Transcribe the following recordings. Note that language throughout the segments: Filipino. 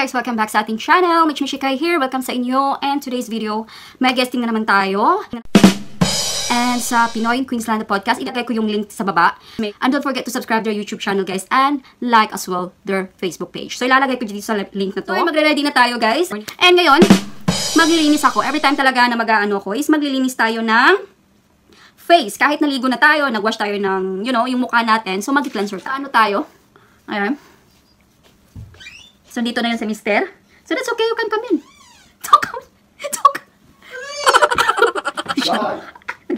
guys! Welcome back sa ating channel. Mitch Mishikay here. Welcome sa inyo. And today's video, may guesting na naman tayo. And sa Pinoy Queenslanda Podcast, ilagay ko yung link sa baba. And don't forget to subscribe their YouTube channel, guys. And like as well their Facebook page. So ilalagay ko dito sa link na to. So magre-ready na tayo, guys. And ngayon, maglilinis ako. Every time talaga na mag-aano ko is maglilinis tayo ng face. Kahit naligo na tayo, nagwash tayo ng, you know, yung mukha natin. So mag-cleanser. Ano tayo? Ayan. So, dito na yun si Mister. So, that's okay. You can come in. Talk.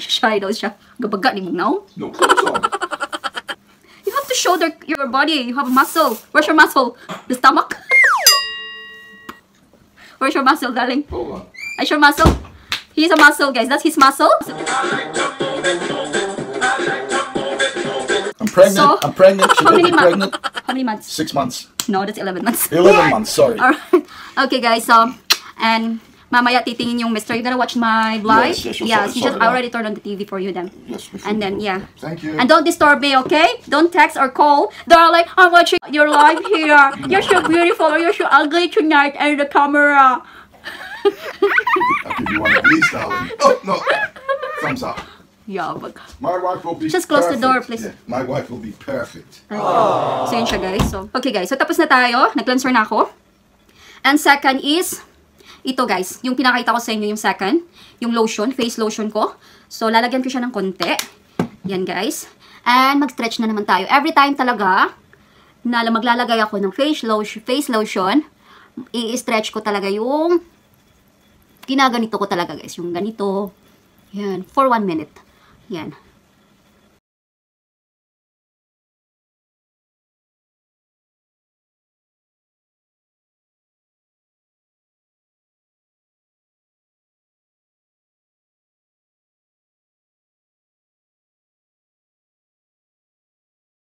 Shy daw siya. Gabaga ni mo now. No clothes on. You have to show your body. You have a muscle. Where's your muscle? The stomach? Where's your muscle, darling? Hold on. Where's your muscle? He's a muscle, guys. That's his muscle. I'm pregnant. So, I'm pregnant. She will be pregnant. How many months? 6 months. No, that's 11 months. 11 months, sorry. Alright. Okay, guys. So, and mamaya titingin yung Mister. You gonna watch my vlog? Yes, yes. You just already turned on the TV for you then. Yes, and then, yeah. Thank you. And don't disturb me, okay? Don't text or call. They're like, I'm watching your live here. You're so beautiful or you're so ugly tonight and the camera. I'll give you one of these, darling. Oh, no. Thumbs up. Yeah, but My wife will be just close the perfect. door, please. Yeah, my wife will be perfect. So, yun siya, guys. So, okay, guys. So, tapos na tayo. Nag-cleanser na ako. And second is, ito, guys. Yung pinakita ko sa inyo yung second. Yung lotion, face lotion ko. So, lalagyan ko siya ng konti. Yan, guys. And mag-stretch na naman tayo. Every time talaga na maglalagay ako ng face lotion, i-stretch ko talaga yung ginaganito ko talaga, guys. Yung ganito. Yan. For 1 minute. Yan.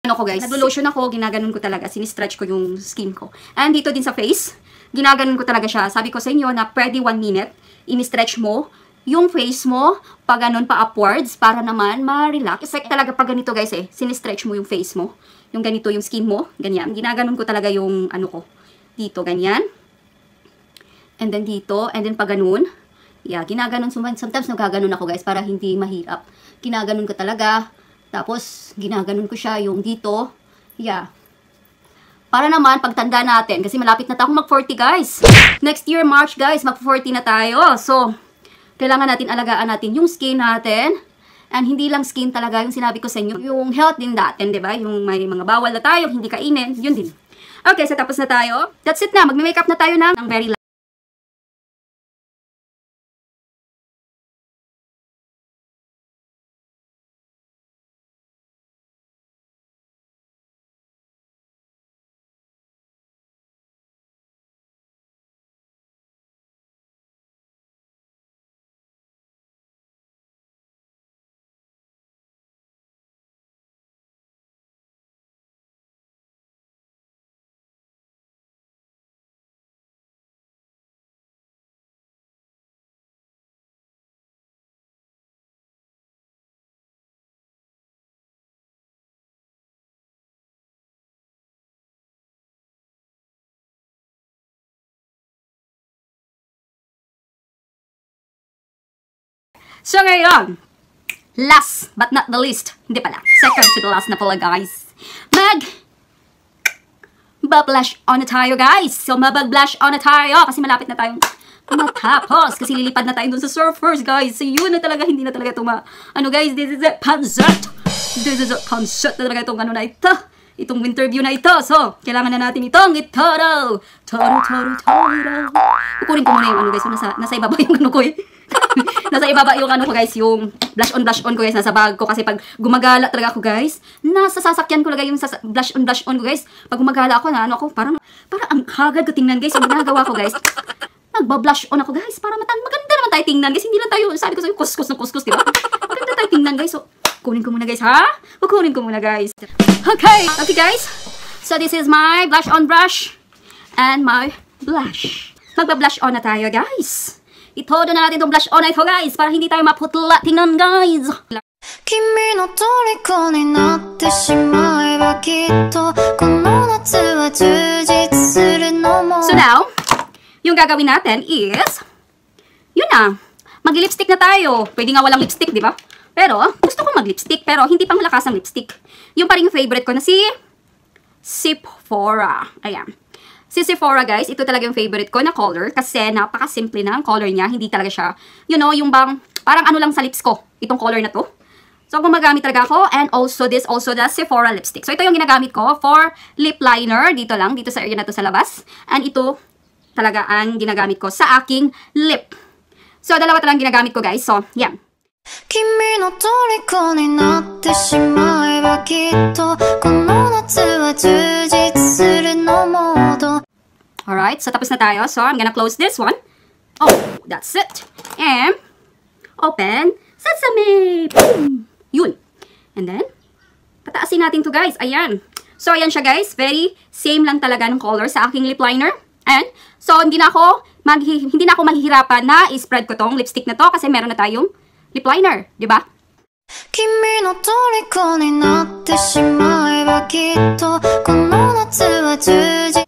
Ano ko, guys? Nag-lotion ako, ginaganon ko talaga. Sinistretch ko yung skin ko. And dito din sa face, ginaganon ko talaga siya. Sabi ko sa inyo na pwede 1 minute, ini-stretch mo yung face mo, pag ganun pa upwards, para naman ma-relax. Kasi talaga pag ganito, guys, sinistretch mo yung face mo. Yung ganito, yung skin mo, ganyan. Ginaganon ko talaga yung ano ko. Dito, ganyan. And then dito, and then pag ganun. Yeah, ginaganon. Sometimes nagaganon ako, guys, para hindi mahirap. Ginaganon ko talaga. Tapos, ginaganon ko siya yung dito. Yeah. Para naman, pagtanda natin, kasi malapit na tayo mag-40, guys. Next year, March, guys, mag-40 na tayo. So, kailangan natin alagaan natin yung skin natin. And hindi lang skin talaga, yung sinabi ko sa inyo. Yung health din natin, diba? Yung may mga bawal na tayo, hindi kainin, yun din. Okay, so tapos na tayo. That's it na. Mag-makeup na tayo ng very light. So ngayon, last but not the least, hindi pala, second to the last na pala, guys. Mag-blush on na tayo, guys. So mag-blush on na tayo kasi malapit na tayong matapos. Kasi lilipad na tayo dun sa surfers, guys. So yun na talaga, hindi na talaga ito ano, guys, this is a concert. This is a concert na talaga itong ano na ito. Itong interview na ito. So, kailangan na natin itong itoro. Kukunin ko muna yung ano, guys. Nasa ibaba yung ano ko eh. Nasa ibaba yung ano ko, guys. Yung blush on ko, guys. Nasa bag ko. Kasi pag gumagala talaga ako, guys. Nasa sasakyan ko lagay yung blush on ko, guys. Pag gumagala ako na ano ako, parang ang hagad ko tingnan, guys. Yung ginagawa ko, guys. Nagba-blush on ako, guys. Para maganda naman tayo tingnan, guys. Hindi lang tayo, sabi ko sa'yo, kuskus, diba? Maganda tayo tingnan, guys. So, kunin ko muna, guys, ha? Kukunin ko muna, guys. Okay, guys. So, this is my blush on brush and my blush. Magba-blush on na tayo, guys. Ito na natin itong blush on na ito, guys, para hindi tayo maputla. Tingnan, guys. 君の虜になってしまえばきっとこの夏は充実するのも So now, yung gagawin natin is, yun na, mag-lipstick na tayo. Pwede nga walang lipstick, di ba? Pero, gusto ko mag-lipstick, pero hindi pang malakas ang lipstick. Yung pa rin yung favorite ko na si Sephora. Ayan. Si Sephora, guys, ito talaga yung favorite ko na color kasi napaka-simple na ang color niya. Hindi talaga siya, you know, yung bang, parang ano lang sa lips ko, itong color na to. So, gumagamit talaga ako. And also, this also the Sephora lipstick. So, ito yung ginagamit ko for lip liner. Dito lang, dito sa area na to sa labas. And ito talaga ang ginagamit ko sa aking lip. So, dalawa talagang ginagamit ko, guys. So, yan. 君の虜になってしまえばきっとこの夏は充実するのモード Alright, so tapos na tayo. So, I'm gonna close this one. Oh, that's it. And, open sesame! Boom! Yun. And then, pataasin natin to guys. Ayan. So, ayan siya guys. Very same lang talaga ng color sa aking lip liner. And, so, hindi na ako mahihirapan na i-spread ko tong lipstick na to kasi meron na tayong lip liner. Diba? 君の虜になってしまえばきっとこの夏は充実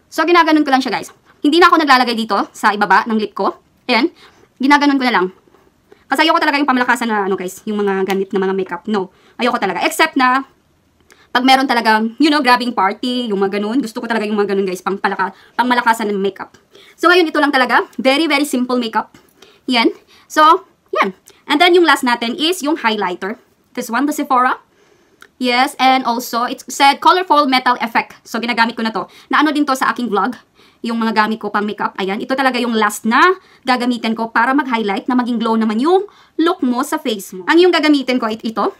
So, ginaganon ko lang siya guys. Hindi na ako naglalagay dito sa ibaba ng lip ko. Ayan. Ginaganon ko na lang. Kasi ayoko talaga yung pamalakasan na ano guys, yung mga ganit na mga makeup. No, ayoko talaga. Except na, pag meron talagang, you know, grabbing party, yung mga ganun. Gusto ko talaga yung mga ganun guys, pang malakasan ng makeup. So ngayon, ito lang talaga. Very, very simple makeup. Yan. So, yan. And then yung last natin is yung highlighter. This one, the Sephora. Yes, and also, it said colorful metal effect. So, ginagamit ko na to. Na ano din to sa aking vlog. Yung mga gamit ko pang makeup. Ayan, ito talaga yung last na gagamitin ko para mag-highlight na maging glow naman yung look mo sa face mo. Ang yung gagamitin ko ito.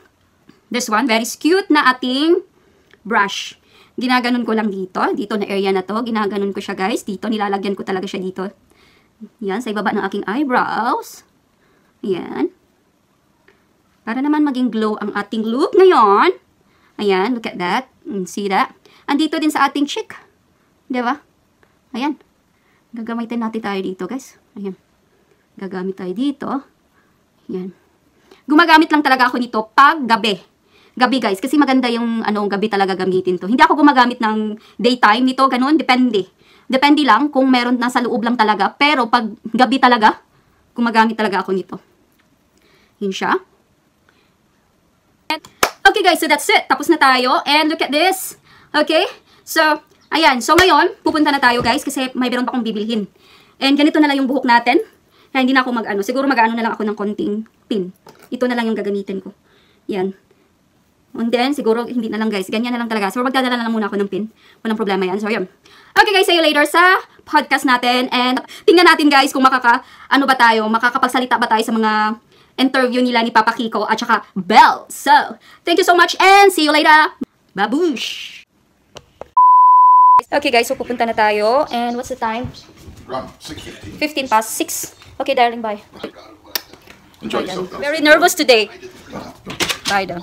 This one, very cute na ating brush. Ginaganon ko lang dito. Dito na area na to. Ginaganon ko siya guys. Dito, nilalagyan ko talaga siya dito. Yan, sa ibaba ng aking eyebrows. Ayan. Para naman maging glow ang ating look ngayon. Ayan, look at that. See that? Andito din sa ating cheek. Diba? Ayan. Gagamitin natin tayo dito, guys. Ayan. Gagamit tayo dito. Ayan. Gumagamit lang talaga ako nito pag gabi. Gabi, guys. Kasi maganda yung gabi talaga gamitin to. Hindi ako gumagamit ng daytime nito. Ganun. Depende. Depende lang kung meron nasa loob lang talaga. Pero pag gabi talaga, gumagamit talaga ako nito. Yun siya. Okay, guys. So, that's it. Tapos na tayo. And look at this. Okay? So, ayan. So, ngayon, pupunta na tayo, guys, kasi mayroon pa akong bibilhin. And ganito na lang yung buhok natin. Kaya hindi na ako mag-ano. Siguro mag-ano na lang ako ng konting pin. Ito na lang yung gagamitin ko. Yan. And then, siguro, hindi na lang, guys. Ganyan na lang talaga. So, magdadala na lang muna ako ng pin. Walang problema yan. So, yun. Okay, guys. See you later sa podcast natin. And tingnan natin, guys, kung makakapagsalita ba tayo sa mga interview nila ni Papa Kiko at saka Belle. So, thank you so much and see you later. Babush! Okay guys, so pupunta na tayo. And what's the time? Around 6:15. 15 past 6. Okay darling, bye. Enjoy yourself. Very nervous today. Bye daw.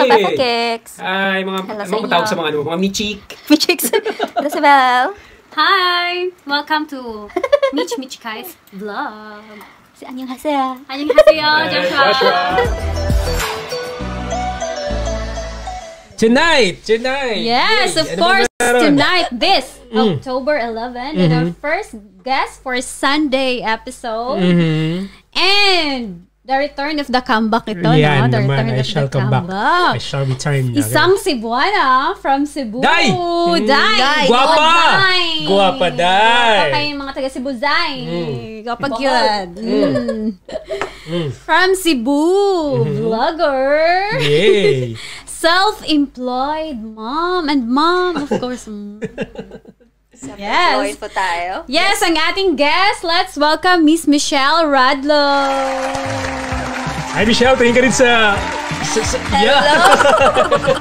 Papa Kicks. Ay, mga tawag sa mga michik. Michiks. Hello, si Belle. Hi! Welcome to Mich Kai's vlog. 안녕하세요. 안녕하세요, Joshua. Tonight! Yes, of course, tonight, this October 11, and our first guest for Sunday episode. And the return of the comeback ito, Yan no? The naman, return I of shall the come back. comeback. I shall return. Isang Cebuana from Cebu. Day! Day! Guwapa! Day! Guwapa, Day! Guwapa kayong mga taga Cebu, Day. Kapag yun. From Cebu. Vlogger. Yay! self-employed mom. And mom, of course. Yes. Po tayo. Yes, ang ating guest. Let's welcome Miss Michelle Radlow. Hi, Michelle. Tingin ka rin sa... Hello.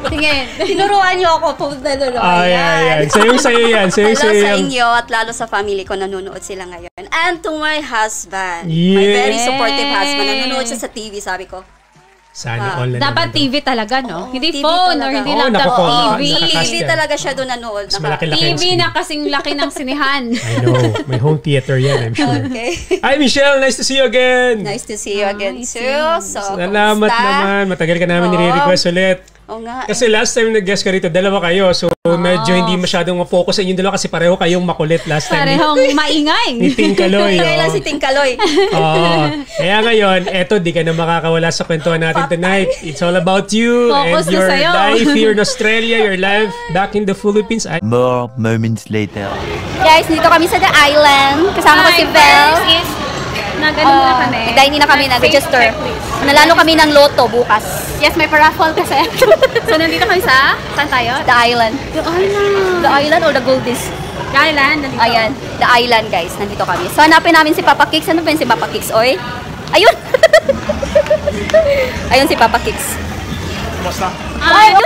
Tingin. Tinuruan niyo ako po nanonood. Ayan. Sa'yo yan. Hello sa inyo at lalo sa family ko, nanonood sila ngayon. And to my husband. Yes. My very supportive husband. Nanonood siya sa TV, sabi ko. Sana all na Dapat naman TV talaga, no? Hindi TV phone talaga. or hindi Oo, laptop. nako, TV. nakakast TV yan. talaga siya doon nanood. Mas malaki-laki ang TV screen. na kasing laki ng sinihan. I know. May home theater yan, I'm sure. Okay. Hi, Michelle. Nice to see you again. Nice to see you again too. So, Salamat naman. Matagal ka namin nire-request ulit. Oo nga. Kasi last time nag-guest ka rito, dalawa kayo. So, medyo hindi masyadong ma-focus sa inyong dalawa kasi pareho kayong makulit last time. Parehong maingay. Ni Ting Kaloy. Kaya lang si Ting Kaloy. Kaya ngayon, eto, di ka na makakawala sa kwentuhan natin tonight. It's all about you Focus and na your sa'yo. life here in Australia, your life back in the Philippines. More moments later. Guys, dito kami sa The Island. Kasama ko si Vel. Nag-ano na kami. Nag-dining na kami, nag-register. Nalalo kami ng loto bukas. Yes, may paraffol kasi. So, nandito kami sa... Saan tayo? The Island. The Island. The Island or the Goldies? The Island, nandito. Ayan, The Island guys. Nandito kami. So, hanapin namin si Papa Kicks. Ano ba yun si Papa Kicks? Oy? Ayun! Ayun si Papa Kicks. Ay,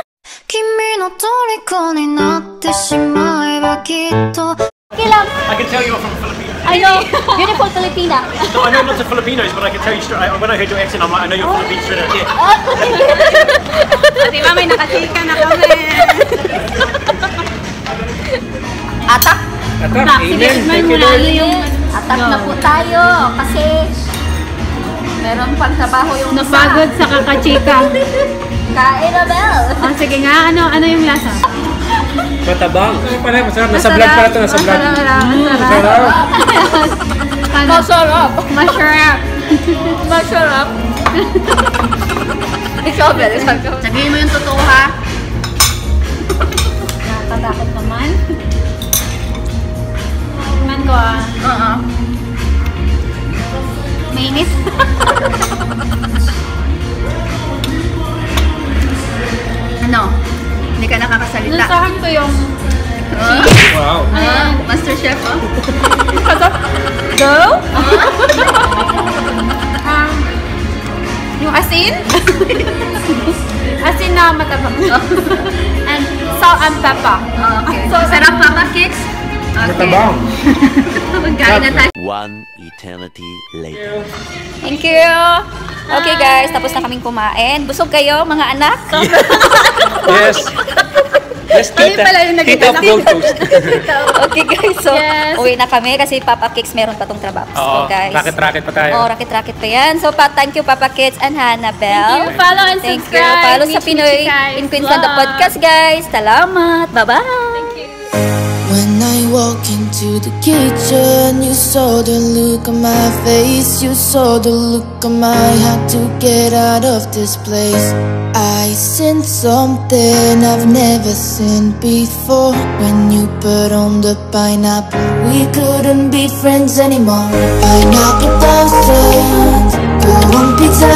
君の虜になってしまえばきっと okay lang. I can tell you're from Philippines. I know. Beautiful Filipina. No, I know lots of Filipinos, but I can tell you straight. When I heard your accent, I'm like, I know you're Philippines straight out. Yeah. Di ba may nakachika na kami? Atak. Amen. Thank you, Lord. Atak na po tayo. Kasi meron pang trabaho yung isa. Napagod sa kakachika. Kain na, Bel. Oh, sige nga, ano yung lasa? Matabang. Masarap. Nasa vlog pala ito. Nasa vlog. Masarap. Masarap. Masarap. Masarap. Ikaw, Bel. Sabihin mo yung totoo, ha? Nakakatakot naman. Tingnan ko Oo. Mainit. Ano? Hindi ka nakakasalita. Nasahan ko yung... Wow. Master Chef, oh. Go? Yung asin? Asin na matabang. And salt and pepper. Okay. So, sarap Papa Kicks? Okay. Matabang. Magkain na tayo. One eternity later. Thank you. Okay guys, tapos na kaming kumain. Busog kayo, mga anak? Yes. Yes, tita. Tita of Gold Coast. Okay guys, so Yes. uwi na kami kasi Papa Kicks meron pa tong trabaho. Oo, So guys. racket-racket pa tayo. Oh, racket-racket pa yan. So thank you Papa Kicks and Hannabelle. Follow and Thank you. subscribe. Follow sa Miss Pinoy Michikay in Queens na the Vlog. podcast guys. Salamat. Bye-bye. When I walk into the kitchen, you saw the look on my face. You saw the look on my had to get out of this place. I sensed something I've never seen before. When you put on the pineapple, we couldn't be friends anymore. Pineapple toasted, go on pizza.